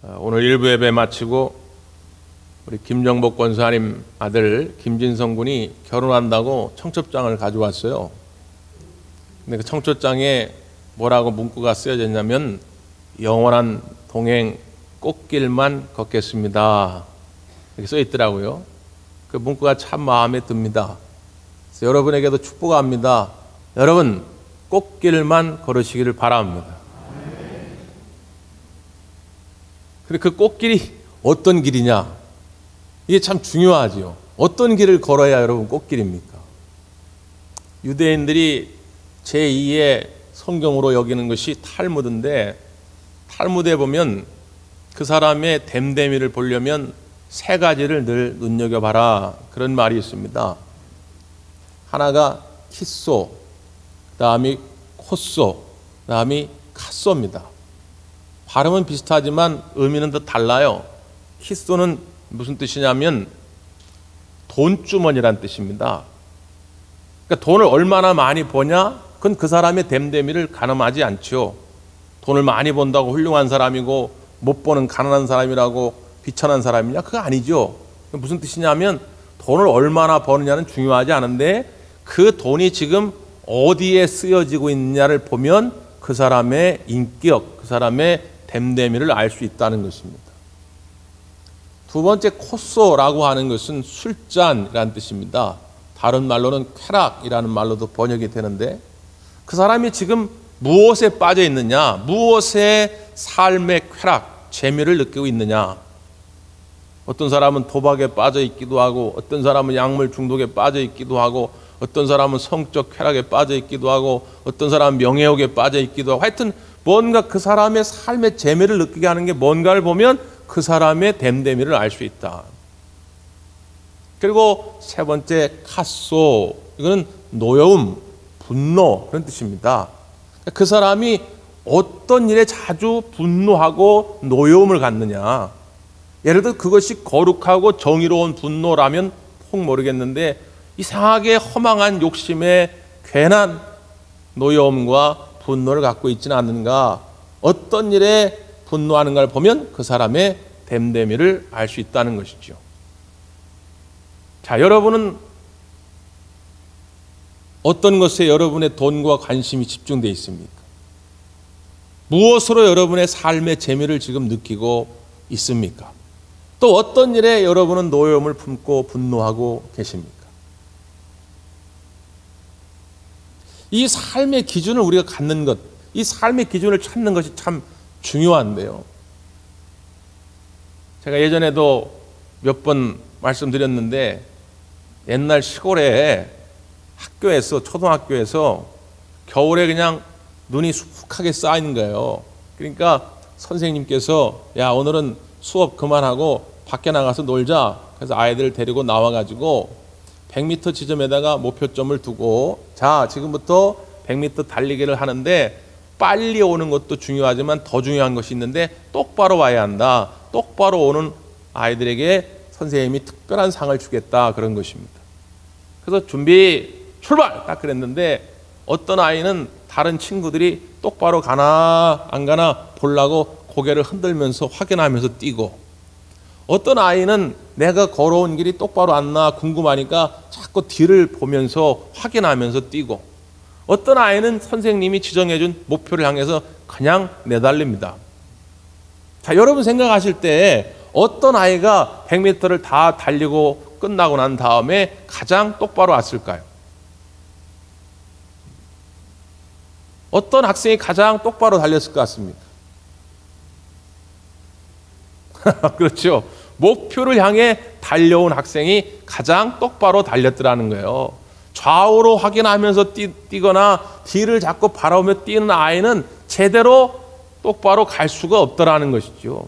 오늘 일부 예배 마치고 우리 김정복 권사님 아들 김진성 군이 결혼한다고 청첩장을 가져왔어요. 근데 그 청첩장에 뭐라고 문구가 쓰여져 있냐면 영원한 동행 꽃길만 걷겠습니다. 이렇게 써 있더라고요. 그 문구가 참 마음에 듭니다. 그래서 여러분에게도 축복합니다. 여러분 꽃길만 걸으시기를 바랍니다. 근데 그 꽃길이 어떤 길이냐? 이게 참 중요하지요. 어떤 길을 걸어야 여러분 꽃길입니까? 유대인들이 제2의 성경으로 여기는 것이 탈무드인데, 탈무드에 보면 그 사람의 됨됨이를 보려면 세 가지를 늘 눈여겨봐라, 그런 말이 있습니다. 하나가 키소, 그 다음이 코소, 그 다음이 카소입니다. 발음은 비슷하지만 의미는 더 달라요. 키소는 무슨 뜻이냐면 돈주머니란 뜻입니다. 그러니까 돈을 얼마나 많이 버냐? 그건 그 사람의 됨됨이를 가늠하지 않죠. 돈을 많이 번다고 훌륭한 사람이고 못 버는 가난한 사람이라고 비천한 사람이냐? 그거 아니죠. 무슨 뜻이냐면 돈을 얼마나 버느냐는 중요하지 않은데 그 돈이 지금 어디에 쓰여지고 있느냐를 보면 그 사람의 인격, 그 사람의 됨됨이를 알 수 있다는 것입니다. 두 번째 코소라고 하는 것은 술잔이라는 뜻입니다. 다른 말로는 쾌락이라는 말로도 번역이 되는데 그 사람이 지금 무엇에 빠져 있느냐, 무엇에 삶의 쾌락, 재미를 느끼고 있느냐. 어떤 사람은 도박에 빠져 있기도 하고, 어떤 사람은 약물 중독에 빠져 있기도 하고, 어떤 사람은 성적 쾌락에 빠져 있기도 하고, 어떤 사람은 명예욕에 빠져 있기도 하고, 하여튼 뭔가 그 사람의 삶의 재미를 느끼게 하는 게 뭔가를 보면 그 사람의 됨됨이를 알 수 있다. 그리고 세 번째 카소, 이거는 노여움, 분노, 그런 뜻입니다. 그 사람이 어떤 일에 자주 분노하고 노여움을 갖느냐. 예를 들어 그것이 거룩하고 정의로운 분노라면 혹 모르겠는데 이상하게 허망한 욕심에 괜한 노여움과 분노를 갖고 있지는 않는가. 어떤 일에 분노하는가를 보면 그 사람의 됨됨이를 알 수 있다는 것이죠. 자, 여러분은 어떤 것에 여러분의 돈과 관심이 집중되어 있습니까? 무엇으로 여러분의 삶의 재미를 지금 느끼고 있습니까? 또 어떤 일에 여러분은 노여움을 품고 분노하고 계십니까? 이 삶의 기준을 우리가 갖는 것, 이 삶의 기준을 찾는 것이 참 중요한데요. 제가 예전에도 몇 번 말씀드렸는데 옛날 시골에 학교에서, 초등학교에서 겨울에 그냥 눈이 수북하게 쌓이는 거예요. 그러니까 선생님께서 야, 오늘은 수업 그만하고 밖에 나가서 놀자. 그래서 아이들을 데리고 나와가지고 100m 지점에다가 목표점을 두고 자, 지금부터 100m 달리기를 하는데 빨리 오는 것도 중요하지만 더 중요한 것이 있는데 똑바로 와야 한다. 똑바로 오는 아이들에게 선생님이 특별한 상을 주겠다, 그런 것입니다. 그래서 준비 출발 딱 그랬는데 어떤 아이는 다른 친구들이 똑바로 가나 안 가나 보려고 고개를 흔들면서 확인하면서 뛰고, 어떤 아이는 내가 걸어온 길이 똑바로 안 나 궁금하니까 자꾸 뒤를 보면서 확인하면서 뛰고, 어떤 아이는 선생님이 지정해준 목표를 향해서 그냥 내달립니다. 자, 여러분 생각하실 때 어떤 아이가 100m를 다 달리고 끝나고 난 다음에 가장 똑바로 왔을까요? 어떤 학생이 가장 똑바로 달렸을 것 같습니까? 그렇죠. 목표를 향해 달려온 학생이 가장 똑바로 달렸더라는 거예요. 좌우로 확인하면서 뛰거나 뒤를 자꾸 바라보며 뛰는 아이는 제대로 똑바로 갈 수가 없더라는 것이죠.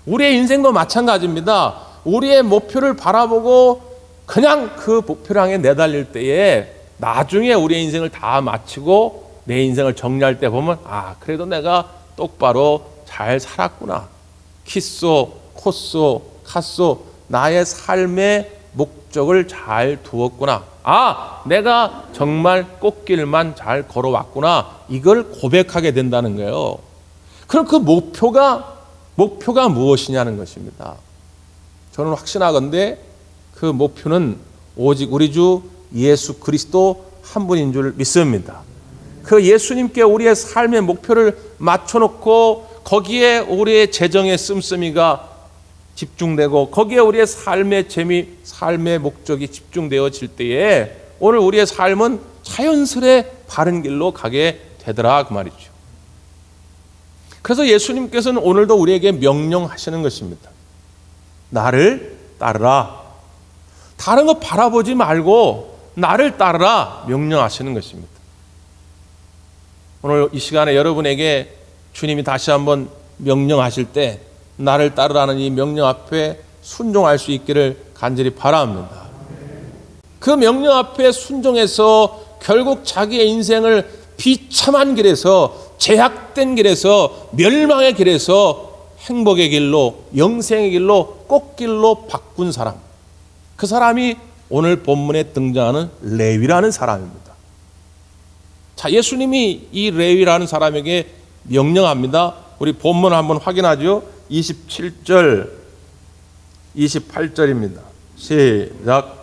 우리의 인생도 마찬가지입니다. 우리의 목표를 바라보고 그냥 그 목표를 향해 내달릴 때에 나중에 우리의 인생을 다 마치고 내 인생을 정리할 때 보면 아, 그래도 내가 똑바로 잘 살았구나. 키소, 코소, 카소, 나의 삶의 목적을 잘 두었구나. 아, 내가 정말 꽃길만 잘 걸어왔구나. 이걸 고백하게 된다는 거예요. 그럼 그 목표가 목표가 무엇이냐는 것입니다. 저는 확신하건대 그 목표는 오직 우리 주 예수 그리스도 한 분인 줄 믿습니다. 그 예수님께 우리의 삶의 목표를 맞춰놓고 거기에 우리의 재정의 씀씀이가 집중되고 거기에 우리의 삶의 재미, 삶의 목적이 집중되어질 때에 오늘 우리의 삶은 자연스레 바른 길로 가게 되더라 그 말이죠. 그래서 예수님께서는 오늘도 우리에게 명령하시는 것입니다. 나를 따르라. 다른 거 바라보지 말고 나를 따르라 명령하시는 것입니다. 오늘 이 시간에 여러분에게 주님이 다시 한번 명령하실 때 나를 따르라는 이 명령 앞에 순종할 수 있기를 간절히 바랍니다. 그 명령 앞에 순종해서 결국 자기의 인생을 비참한 길에서, 제약된 길에서, 멸망의 길에서 행복의 길로, 영생의 길로, 꽃길로 바꾼 사람, 그 사람이 오늘 본문에 등장하는 레위라는 사람입니다. 자, 예수님이 이 레위라는 사람에게 명령합니다. 우리 본문 한번 확인하죠. 27절, 28절입니다. 시작.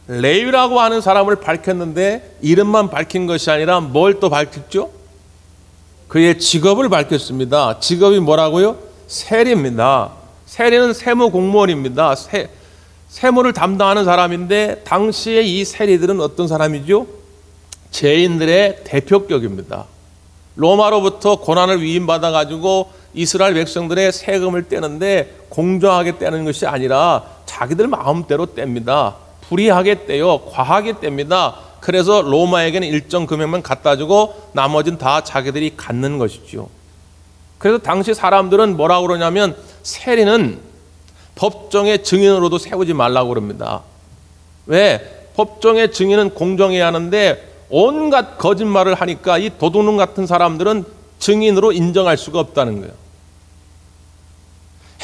레위라고 하는 사람을 밝혔는데 이름만 밝힌 것이 아니라 뭘 또 밝혔죠? 그의 직업을 밝혔습니다. 직업이 뭐라고요? 세리입니다. 세리는 세무 공무원입니다. 세무를 담당하는 사람인데 당시에 이 세리들은 어떤 사람이죠? 죄인들의 대표격입니다. 로마로부터 고난을 위임받아 가지고 이스라엘 백성들의 세금을 떼는데 공정하게 떼는 것이 아니라 자기들 마음대로 뗍니다. 불이하게 떼요. 과하게 뗍니다. 그래서 로마에게는 일정 금액만 갖다 주고 나머지는 다 자기들이 갖는 것이죠. 그래서 당시 사람들은 뭐라고 그러냐면 세리는 법정의 증인으로도 세우지 말라고 그럽니다. 왜? 법정의 증인은 공정해야 하는데 온갖 거짓말을 하니까 이 도둑놈 같은 사람들은 증인으로 인정할 수가 없다는 거예요.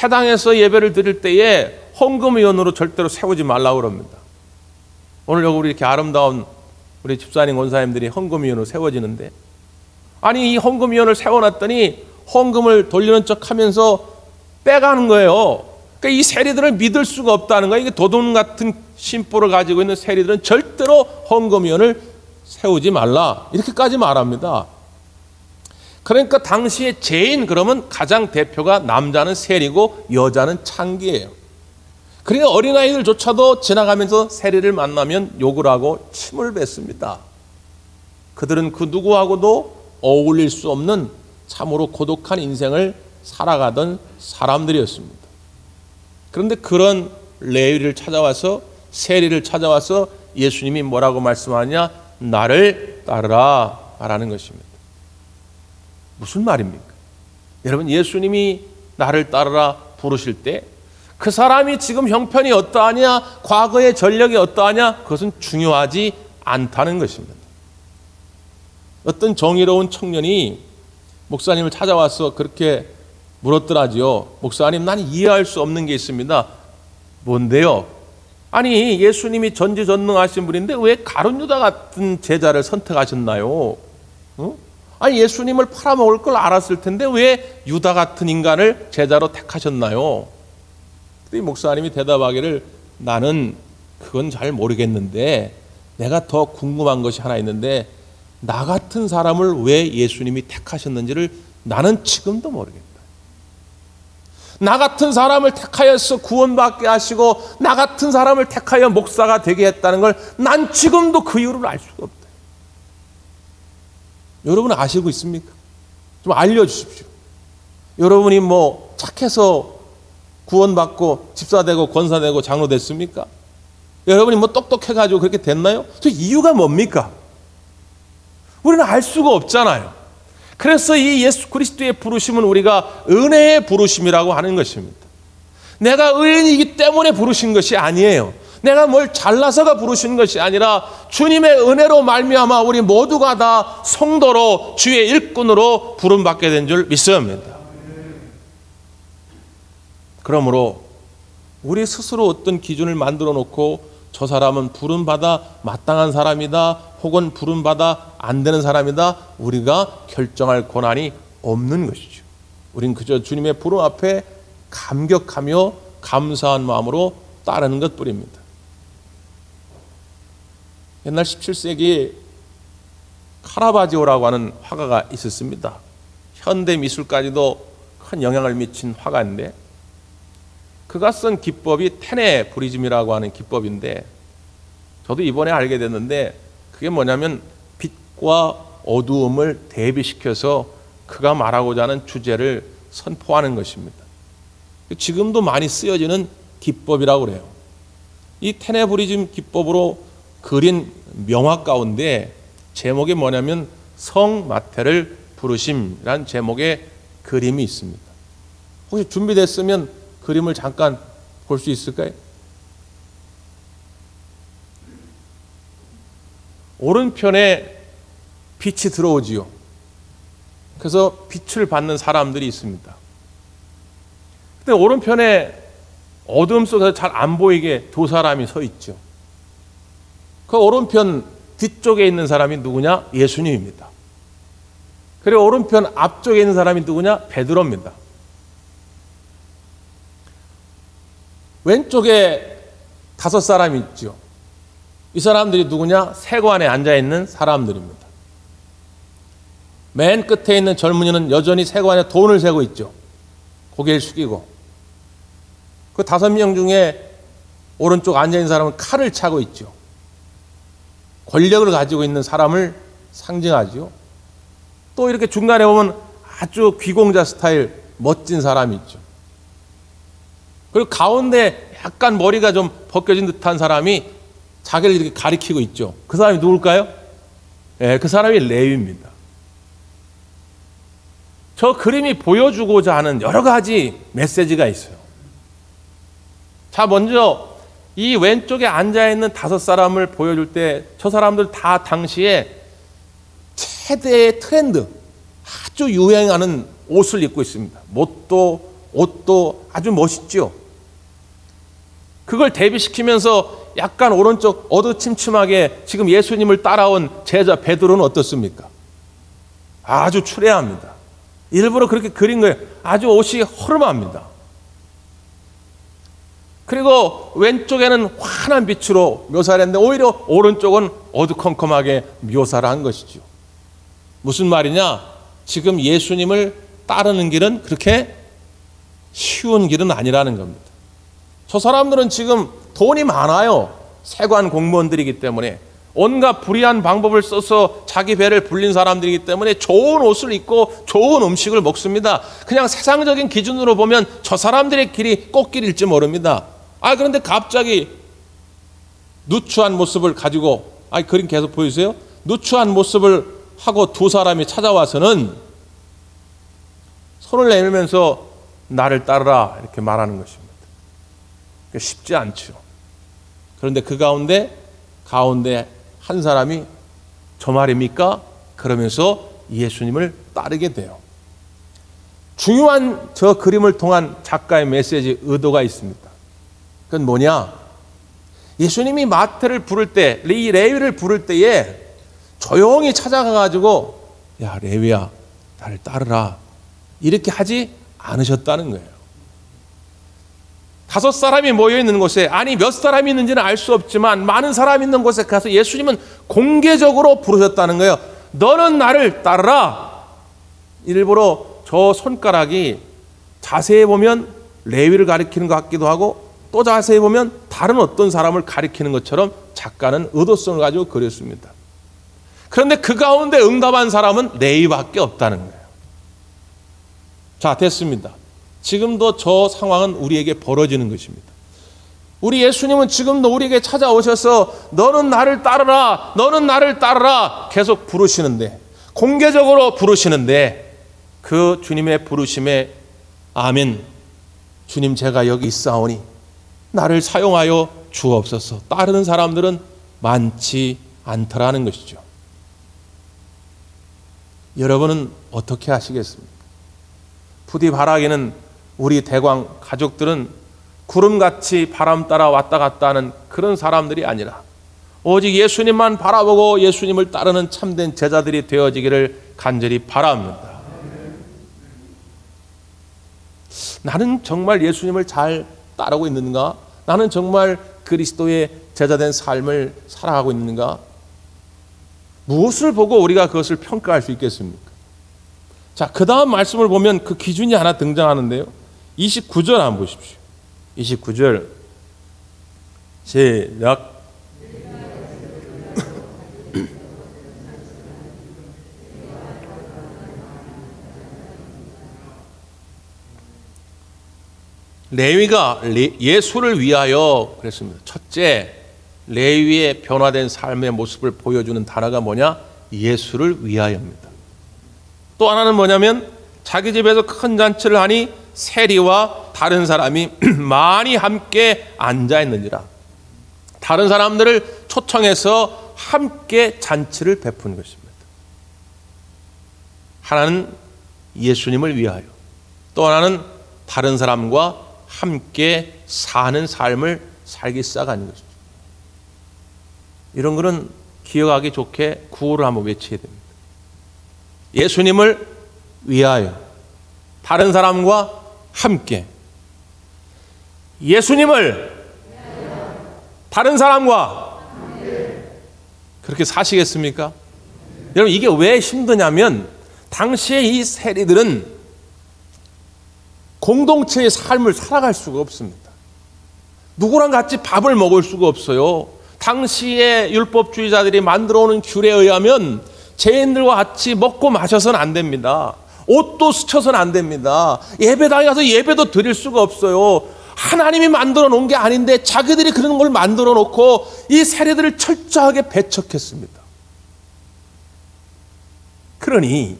해당해서 예배를 드릴 때에 헌금위원으로 절대로 세우지 말라고 그럽니다. 오늘 여기 우리 이렇게 아름다운 우리 집사님 원사님들이 헌금위원으로 세워지는데, 아니 이 헌금위원을 세워놨더니 헌금을 돌리는 척 하면서 빼가는 거예요. 그러니까 이 세리들을 믿을 수가 없다는 거예요. 이게 도둑 같은 심보를 가지고 있는 세리들은 절대로 헌금위원을 세우지 말라, 이렇게까지 말합니다. 그러니까 당시에 죄인 그러면 가장 대표가 남자는 세리고 여자는 창기예요. 그러니까 어린아이들조차도 지나가면서 세리를 만나면 욕을 하고 침을 뱉습니다. 그들은 그 누구하고도 어울릴 수 없는 참으로 고독한 인생을 살아가던 사람들이었습니다. 그런데 그런 레위를 찾아와서, 세리를 찾아와서 예수님이 뭐라고 말씀하냐? 나를 따르라 라는 것입니다. 무슨 말입니까? 여러분, 예수님이 나를 따르라 부르실 때 그 사람이 지금 형편이 어떠하냐, 과거의 전력이 어떠하냐, 그것은 중요하지 않다는 것입니다. 어떤 정의로운 청년이 목사님을 찾아와서 그렇게 물었더라지요. 목사님, 난 이해할 수 없는 게 있습니다. 뭔데요? 아니 예수님이 전지전능하신 분인데 왜 가룟 유다 같은 제자를 선택하셨나요? 아니 예수님을 팔아먹을 걸 알았을 텐데 왜 유다 같은 인간을 제자로 택하셨나요? 이 목사님이 대답하기를, 나는 그건 잘 모르겠는데 내가 더 궁금한 것이 하나 있는데 나 같은 사람을 왜 예수님이 택하셨는지를 나는 지금도 모르겠다. 나 같은 사람을 택하여서 구원받게 하시고 나 같은 사람을 택하여 목사가 되게 했다는 걸 난 지금도 그 이유를 알 수가 없다. 여러분 아시고 있습니까? 좀 알려주십시오. 여러분이 뭐 착해서 구원받고 집사되고 권사되고 장로 됐습니까? 여러분이 뭐 똑똑해가지고 그렇게 됐나요? 그 이유가 뭡니까? 우리는 알 수가 없잖아요. 그래서 이 예수 그리스도의 부르심은 우리가 은혜의 부르심이라고 하는 것입니다. 내가 의인이기 때문에 부르신 것이 아니에요. 내가 뭘 잘나서가 부르신 것이 아니라 주님의 은혜로 말미암아 우리 모두가 다 성도로 주의 일꾼으로 부름받게 된 줄 믿습니다. 그러므로 우리 스스로 어떤 기준을 만들어 놓고 저 사람은 부름받아 마땅한 사람이다, 혹은 부름받아 안 되는 사람이다, 우리가 결정할 권한이 없는 것이죠. 우린 그저 주님의 부름 앞에 감격하며 감사한 마음으로 따르는 것뿐입니다. 옛날 17세기에 카라바지오라고 하는 화가가 있었습니다. 현대 미술까지도 큰 영향을 미친 화가인데, 그가 쓴 기법이 테네브리즘이라고 하는 기법인데, 저도 이번에 알게 됐는데 그게 뭐냐면 빛과 어두움을 대비시켜서 그가 말하고자 하는 주제를 선포하는 것입니다. 지금도 많이 쓰여지는 기법이라고 그래요. 이 테네브리즘 기법으로 그린 명화 가운데 제목이 뭐냐면 성 마태를 부르심이라는 제목의 그림이 있습니다. 혹시 준비됐으면 그림을 잠깐 볼 수 있을까요? 오른편에 빛이 들어오지요. 그래서 빛을 받는 사람들이 있습니다. 근데 오른편에 어둠 속에서 잘 안 보이게 두 사람이 서 있죠. 그 오른편 뒤쪽에 있는 사람이 누구냐? 예수님입니다. 그리고 오른편 앞쪽에 있는 사람이 누구냐? 베드로입니다. 왼쪽에 5사람이 있죠. 이 사람들이 누구냐? 세관에 앉아있는 사람들입니다. 맨 끝에 있는 젊은이는 여전히 세관에 돈을 세고 있죠. 고개를 숙이고. 그 5명 중에 오른쪽 앉아있는 사람은 칼을 차고 있죠. 권력을 가지고 있는 사람을 상징하죠. 또 이렇게 중간에 보면 아주 귀공자 스타일 멋진 사람이 있죠. 그리고 가운데 약간 머리가 좀 벗겨진 듯한 사람이 자기를 이렇게 가리키고 있죠. 그 사람이 누굴까요? 네, 그 사람이 레위입니다. 저 그림이 보여주고자 하는 여러 가지 메시지가 있어요. 자, 먼저 이 왼쪽에 앉아있는 5사람을 보여줄 때 저 사람들 다 당시에 최대의 트렌드, 아주 유행하는 옷을 입고 있습니다. 옷도 아주 멋있죠. 그걸 대비시키면서 약간 오른쪽 어두침침하게 지금 예수님을 따라온 제자 베드로는 어떻습니까? 아주 추레합니다. 일부러 그렇게 그린 거예요. 아주 옷이 허름합니다. 그리고 왼쪽에는 환한 빛으로 묘사를 했는데 오히려 오른쪽은 어두컴컴하게 묘사를 한 것이죠. 무슨 말이냐? 지금 예수님을 따르는 길은 그렇게 쉬운 길은 아니라는 겁니다. 저 사람들은 지금 돈이 많아요. 세관 공무원들이기 때문에 온갖 불의한 방법을 써서 자기 배를 불린 사람들이기 때문에 좋은 옷을 입고 좋은 음식을 먹습니다. 그냥 세상적인 기준으로 보면 저 사람들의 길이 꽃길일지 모릅니다. 그런데 갑자기 누추한 모습을 가지고, 그림 계속 보여주세요. 누추한 모습을 하고 두 사람이 찾아와서는 손을 내밀면서 나를 따르라 이렇게 말하는 것입니다. 쉽지 않죠. 그런데 그 가운데 한 사람이 저 말입니까? 그러면서 예수님을 따르게 돼요. 중요한 저 그림을 통한 작가의 메시지 의도가 있습니다. 그건 뭐냐? 예수님이 마태를 부를 때, 이 레위를 부를 때에 조용히 찾아가가지고 야 레위야 나를 따르라 이렇게 하지 않으셨다는 거예요. 5사람이 모여있는 곳에, 몇 사람이 있는지는 알 수 없지만 많은 사람이 있는 곳에 가서 예수님은 공개적으로 부르셨다는 거예요. 너는 나를 따르라. 일부러 저 손가락이 자세히 보면 레위를 가리키는 것 같기도 하고 또 자세히 보면 다른 어떤 사람을 가리키는 것처럼 작가는 의도성을 가지고 그렸습니다. 그런데 그 가운데 응답한 사람은 레위밖에 없다는 거예요. 자, 됐습니다. 지금도 저 상황은 우리에게 벌어지는 것입니다. 우리 예수님은 지금도 우리에게 찾아오셔서 너는 나를 따르라, 너는 나를 따르라 계속 부르시는데, 공개적으로 부르시는데 그 주님의 부르심에 아멘, 주님 제가 여기 있사오니 나를 사용하여 주옵소서, 따르는 사람들은 많지 않더라는 것이죠. 여러분은 어떻게 하시겠습니까? 부디 바라기는 우리 대광 가족들은 구름같이 바람 따라 왔다 갔다 하는 그런 사람들이 아니라 오직 예수님만 바라보고 예수님을 따르는 참된 제자들이 되어지기를 간절히 바랍니다. 나는 정말 예수님을 잘 따르고 있는가? 나는 정말 그리스도의 제자된 삶을 살아가고 있는가? 무엇을 보고 우리가 그것을 평가할 수 있겠습니까? 자, 그 다음 말씀을 보면 그 기준이 하나 등장하는데요. 29절 한번 보십시오. 29절 시작. 레위가 예수를 위하여 그랬습니다. 첫째, 레위의 변화된 삶의 모습을 보여주는 단어가 뭐냐? 예수를 위하여입니다. 또 하나는 뭐냐면 자기 집에서 큰 잔치를 하니 세리와 다른 사람이 많이 함께 앉아 있는지라. 다른 사람들을 초청해서 함께 잔치를 베푼 것입니다. 하나는 예수님을 위하여, 또 하나는 다른 사람과 함께 사는 삶을 살기 시작하는 것이죠. 이런 거는 기억하기 좋게 구호를 한번 외쳐야 됩니다. 예수님을 위하여, 다른 사람과 함께. 예수님을 다른 사람과 그렇게 사시겠습니까? 여러분, 이게 왜 힘드냐면 당시에 이 세리들은 공동체의 삶을 살아갈 수가 없습니다. 누구랑 같이 밥을 먹을 수가 없어요. 당시에 율법주의자들이 만들어 오는 규례에 의하면 죄인들과 같이 먹고 마셔서는 안 됩니다. 옷도 스쳐서는 안 됩니다. 예배당에 가서 예배도 드릴 수가 없어요. 하나님이 만들어 놓은 게 아닌데 자기들이 그런 걸 만들어 놓고 이 세리들을 철저하게 배척했습니다. 그러니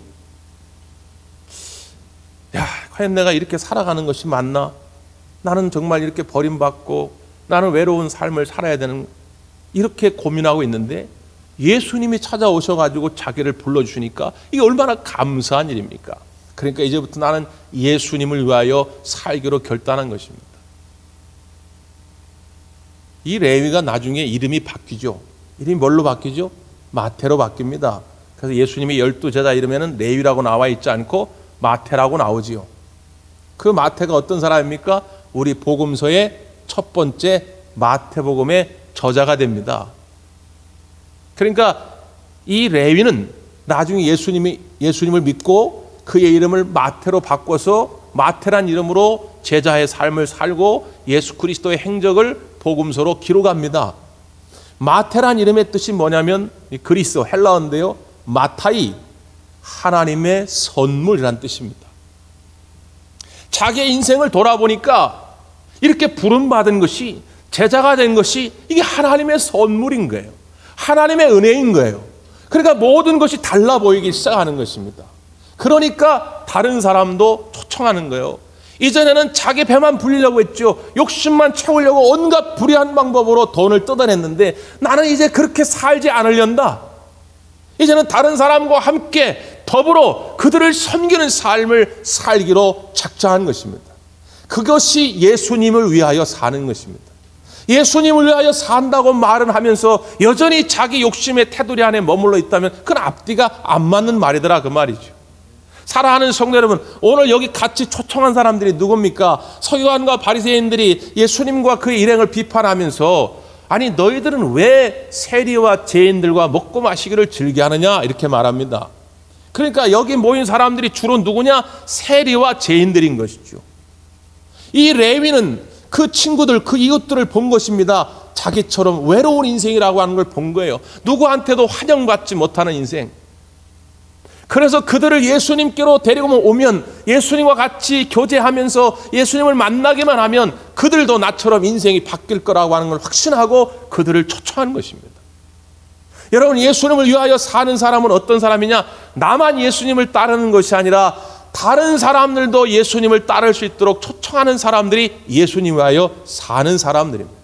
야, 과연 내가 이렇게 살아가는 것이 맞나? 나는 정말 이렇게 버림받고 나는 외로운 삶을 살아야 되는, 이렇게 고민하고 있는데 예수님이 찾아오셔가지고 자기를 불러주시니까 이게 얼마나 감사한 일입니까? 그러니까 이제부터 나는 예수님을 위하여 살기로 결단한 것입니다. 이 레위가 나중에 이름이 바뀌죠. 이름이 뭘로 바뀌죠? 마태로 바뀝니다. 그래서 예수님이 12제자 이름에는 레위라고 나와 있지 않고 마태라고 나오지요. 그 마태가 어떤 사람입니까? 우리 복음서의 첫 번째 마태복음의 저자가 됩니다. 그러니까 이 레위는 나중에 예수님을 믿고 그의 이름을 마태로 바꿔서 마태란 이름으로 제자의 삶을 살고 예수 그리스도의 행적을 복음서로 기록합니다. 마태란 이름의 뜻이 뭐냐면 그리스 헬라어인데요. 마타이, 하나님의 선물이란 뜻입니다. 자기의 인생을 돌아보니까 이렇게 부름받은 것이, 제자가 된 것이 이게 하나님의 선물인 거예요. 하나님의 은혜인 거예요. 그러니까 모든 것이 달라 보이기 시작하는 것입니다. 그러니까 다른 사람도 초청하는 거예요. 이전에는 자기 배만 불리려고 했죠. 욕심만 채우려고 온갖 불의한 방법으로 돈을 뜯어냈는데 나는 이제 그렇게 살지 않으련다. 이제는 다른 사람과 함께 더불어 그들을 섬기는 삶을 살기로 작정한 것입니다. 그것이 예수님을 위하여 사는 것입니다. 예수님을 위하여 산다고 말은 하면서 여전히 자기 욕심의 테두리 안에 머물러 있다면 그건 앞뒤가 안 맞는 말이더라, 그 말이죠. 사랑하는 성도 여러분, 오늘 여기 같이 초청한 사람들이 누굽니까? 서기관과 바리새인들이 예수님과 그의 일행을 비판하면서 아니 너희들은 왜 세리와 죄인들과 먹고 마시기를 즐겨하느냐 이렇게 말합니다. 그러니까 여기 모인 사람들이 주로 누구냐? 세리와 죄인들인 것이죠. 이 레위는 그 친구들, 그 이웃들을 본 것입니다. 자기처럼 외로운 인생이라고 하는 걸 본 거예요. 누구한테도 환영받지 못하는 인생. 그래서 그들을 예수님께로 데리고 오면 예수님과 같이 교제하면서 예수님을 만나기만 하면 그들도 나처럼 인생이 바뀔 거라고 하는 걸 확신하고 그들을 초청하는 것입니다. 여러분, 예수님을 위하여 사는 사람은 어떤 사람이냐? 나만 예수님을 따르는 것이 아니라 다른 사람들도 예수님을 따를 수 있도록 초청하는 사람들이 예수님 위하여 사는 사람들입니다.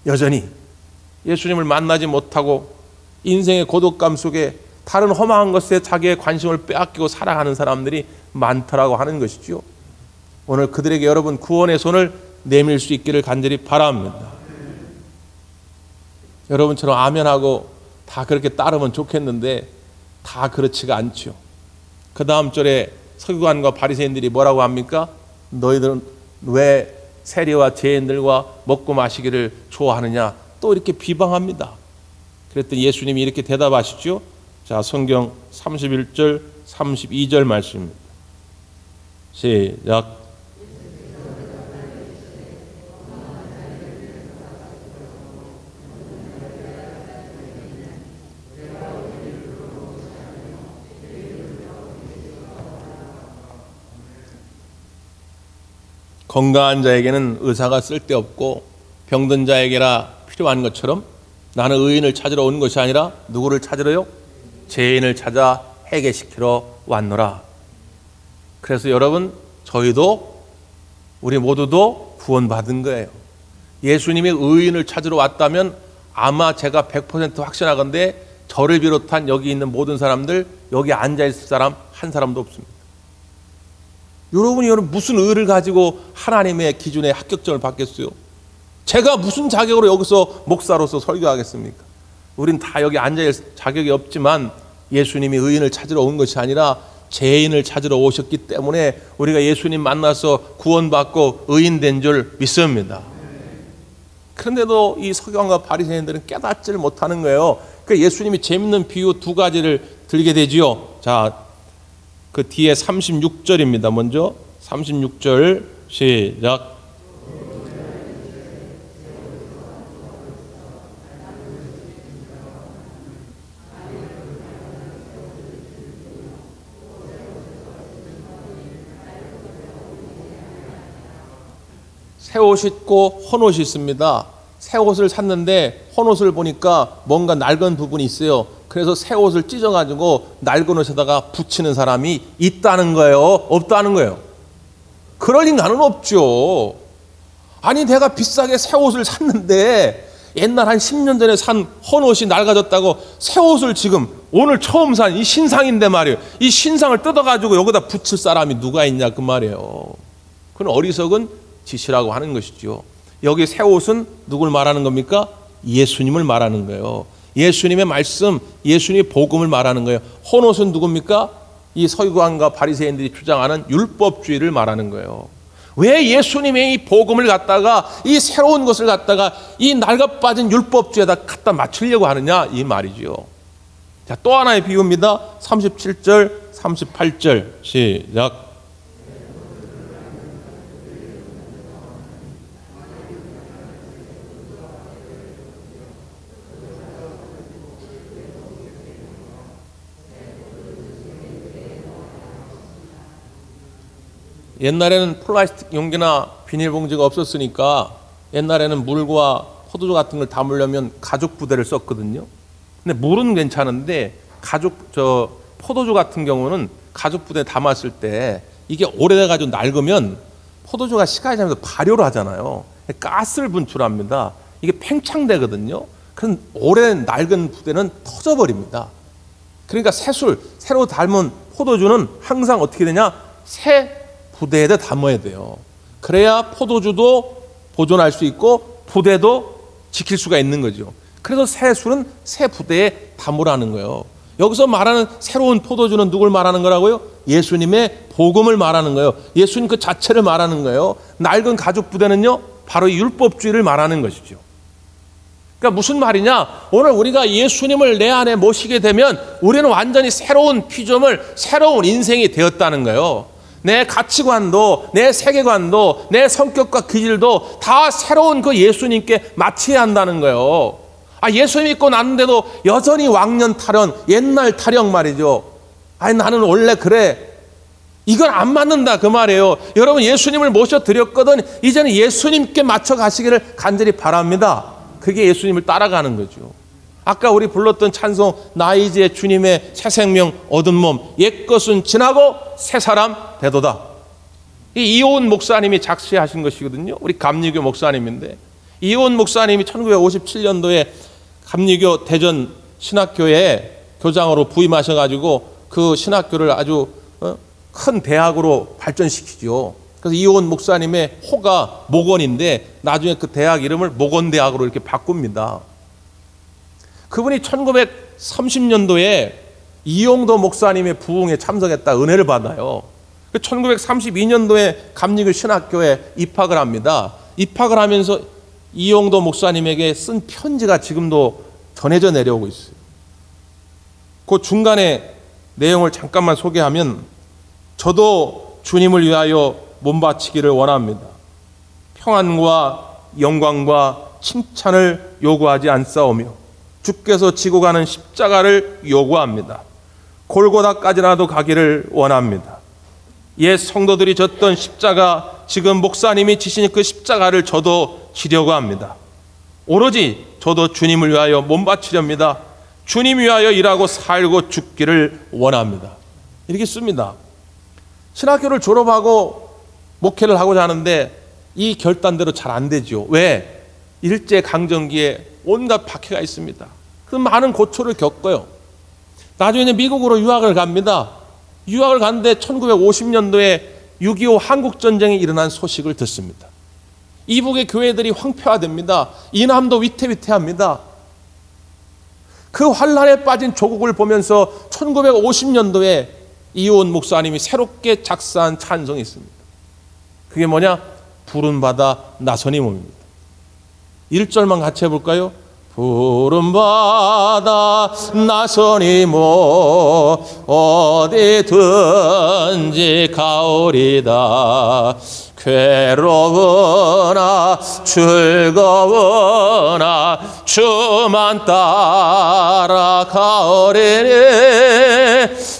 여전히 예수님을 만나지 못하고 인생의 고독감 속에 다른 험한 것에 자기의 관심을 빼앗기고 살아가는 사람들이 많더라고 하는 것이죠. 오늘 그들에게 여러분 구원의 손을 내밀 수 있기를 간절히 바랍니다. 여러분처럼 아멘하고 다 그렇게 따르면 좋겠는데 다 그렇지가 않죠. 그 다음 절에 서기관과 바리새인들이 뭐라고 합니까? 너희들은 왜 세리와 죄인들과 먹고 마시기를 좋아하느냐? 또 이렇게 비방합니다. 그랬더니 예수님이 이렇게 대답하시죠. 자, 성경 31절 32절 말씀입니다. 시작. 건강한 자에게는 의사가 쓸데없고 병든 자에게라 필요한 것처럼 나는 의인을 찾으러 온 것이 아니라 누구를 찾으러요? 죄인을 찾아 해결시키러 왔노라. 그래서 여러분, 저희도 우리 모두도 구원받은 거예요. 예수님이 의인을 찾으러 왔다면 아마 제가 100% 확신하건대 저를 비롯한 여기 있는 모든 사람들, 여기 앉아있을 사람 한 사람도 없습니다. 여러분이 무슨 의를 가지고 하나님의 기준에 합격점을 받겠어요? 제가 무슨 자격으로 여기서 목사로서 설교하겠습니까? 우린 다 여기 앉아있을 자격이 없지만 예수님이 의인을 찾으러 온 것이 아니라 죄인을 찾으러 오셨기 때문에 우리가 예수님 만나서 구원받고 의인된 줄 믿습니다. 그런데도 이 서기관과 바리새인들은 깨닫지를 못하는 거예요. 그러니까 예수님이 재밌는 비유 두 가지를 들게 되지요. 자, 그 뒤에 36절입니다. 먼저 36절 시작. 새 옷 있고 헌옷이 있습니다. 새 옷을 샀는데 헌옷을 보니까 뭔가 낡은 부분이 있어요. 그래서 새 옷을 찢어가지고 낡은 옷에다가 붙이는 사람이 있다는 거예요? 없다는 거예요? 그럴 인간은 없죠. 아니, 내가 비싸게 새 옷을 샀는데 옛날 한 10년 전에 산 헌옷이 낡아졌다고 새 옷을 지금 오늘 처음 산 이 신상인데 말이에요. 이 신상을 뜯어가지고 여기다 붙일 사람이 누가 있냐 그 말이에요. 그건 어리석은 짓이라고 하는 것이죠. 여기 새 옷은 누굴 말하는 겁니까? 예수님을 말하는 거예요. 예수님의 말씀, 예수님의 복음을 말하는 거예요. 헌옷은 누굽니까? 이 서기관과 바리새인들이 주장하는 율법주의를 말하는 거예요. 왜 예수님의 이 복음을 갖다가 이 새로운 것을 갖다가 이 낡아빠진 율법주의에다 갖다 맞추려고 하느냐 이 말이죠. 자, 또 하나의 비유입니다. 37절 38절 시작. 옛날에는 플라스틱 용기나 비닐봉지가 없었으니까 옛날에는 물과 포도주 같은 걸 담으려면 가죽 부대를 썼거든요. 근데 물은 괜찮은데 포도주 같은 경우는 가죽 부대에 담았을 때 이게 오래돼가지고 낡으면 포도주가 시간이 지나면서 발효를 하잖아요. 가스를 분출합니다. 이게 팽창되거든요. 그럼 오랜 낡은 부대는 터져버립니다. 그러니까 새로 닮은 포도주는 항상 어떻게 되냐? 새 부대에다 담아야 돼요. 그래야 포도주도 보존할 수 있고 부대도 지킬 수가 있는 거죠. 그래서 새 술은 새 부대에 담으라는 거예요. 여기서 말하는 새로운 포도주는 누굴 말하는 거라고요? 예수님의 복음을 말하는 거예요. 예수님 그 자체를 말하는 거예요. 낡은 가죽 부대는요, 바로 율법주의를 말하는 것이죠. 그러니까 무슨 말이냐? 오늘 우리가 예수님을 내 안에 모시게 되면 우리는 완전히 새로운 피조물, 새로운 인생이 되었다는 거예요. 내 가치관도, 내 세계관도, 내 성격과 기질도 다 새로운 그 예수님께 맞춰야 한다는 거예요. 예수 믿고 났는데도 여전히 왕년 타령, 옛날 타령 말이죠. 나는 원래 그래. 이건 안 맞는다 그 말이에요. 여러분, 예수님을 모셔드렸거든 이제는 예수님께 맞춰 가시기를 간절히 바랍니다. 그게 예수님을 따라가는 거죠. 아까 우리 불렀던 찬송, 나 이제 주님의 새 생명 얻은 몸, 옛것은 지나고 새 사람 되도다. 이온 목사님이 작시하신 것이거든요. 우리 감리교 목사님인데, 이온 목사님이 1957년도에 감리교 대전 신학교에 교장으로 부임하셔가지고 그 신학교를 아주 큰 대학으로 발전시키죠. 그래서 이온 목사님의 호가 목원인데 나중에 그 대학 이름을 목원대학으로 이렇게 바꿉니다. 그분이 1930년도에 이용도 목사님의 부흥에 참석했다 은혜를 받아요. 1932년도에 감리교 신학교에 입학을 합니다. 입학을 하면서 이용도 목사님에게 쓴 편지가 지금도 전해져 내려오고 있어요. 그 중간에 내용을 잠깐만 소개하면, 저도 주님을 위하여 몸바치기를 원합니다. 평안과 영광과 칭찬을 요구하지 않사오며 주께서 지고 가는 십자가를 요구합니다. 골고다까지라도 가기를 원합니다. 옛 성도들이 졌던 십자가, 지금 목사님이 지신 그 십자가를 저도 지려고 합니다. 오로지 저도 주님을 위하여 몸바치렵니다. 주님 위하여 일하고 살고 죽기를 원합니다. 이렇게 씁니다. 신학교를 졸업하고 목회를 하고자 하는데 이 결단대로 잘 안 되죠. 왜? 일제강점기에 온갖 박해가 있습니다. 그 많은 고초를 겪어요. 나중에 미국으로 유학을 갑니다. 유학을 갔는데 1950년도에 6.25 한국전쟁이 일어난 소식을 듣습니다. 이북의 교회들이 황폐화됩니다. 이남도 위태위태합니다. 그 환란에 빠진 조국을 보면서 1950년도에 이온 목사님이 새롭게 작사한 찬송이 있습니다. 그게 뭐냐? 푸른 바다 나선이 몸입니다. 1절만 같이 해볼까요? 푸른 바다 나선이 몸 어디든지 가오리다. 괴로우나 즐거우나 주만 따라가오리니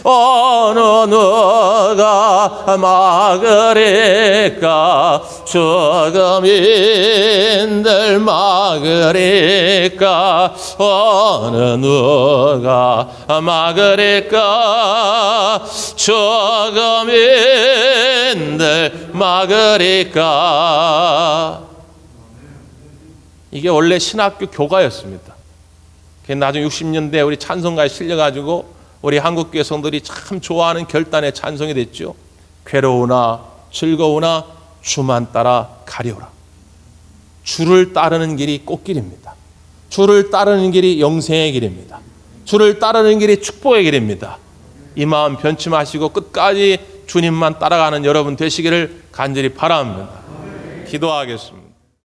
어느 누가 막으리까. 죽음인들 막으리까. 어느 누가 막으리까. 죽음인들 막으리까. 이게 원래 신학교 교가였습니다. 나중에 60년대 우리 찬송가에 실려가지고 우리 한국교회 성도들이 참 좋아하는 결단의 찬송이 됐죠. 괴로우나 즐거우나 주만 따라 가려라. 주를 따르는 길이 꽃길입니다. 주를 따르는 길이 영생의 길입니다. 주를 따르는 길이 축복의 길입니다. 이 마음 변치 마시고 끝까지 주님만 따라가는 여러분 되시기를 간절히 바랍니다. 기도하겠습니다.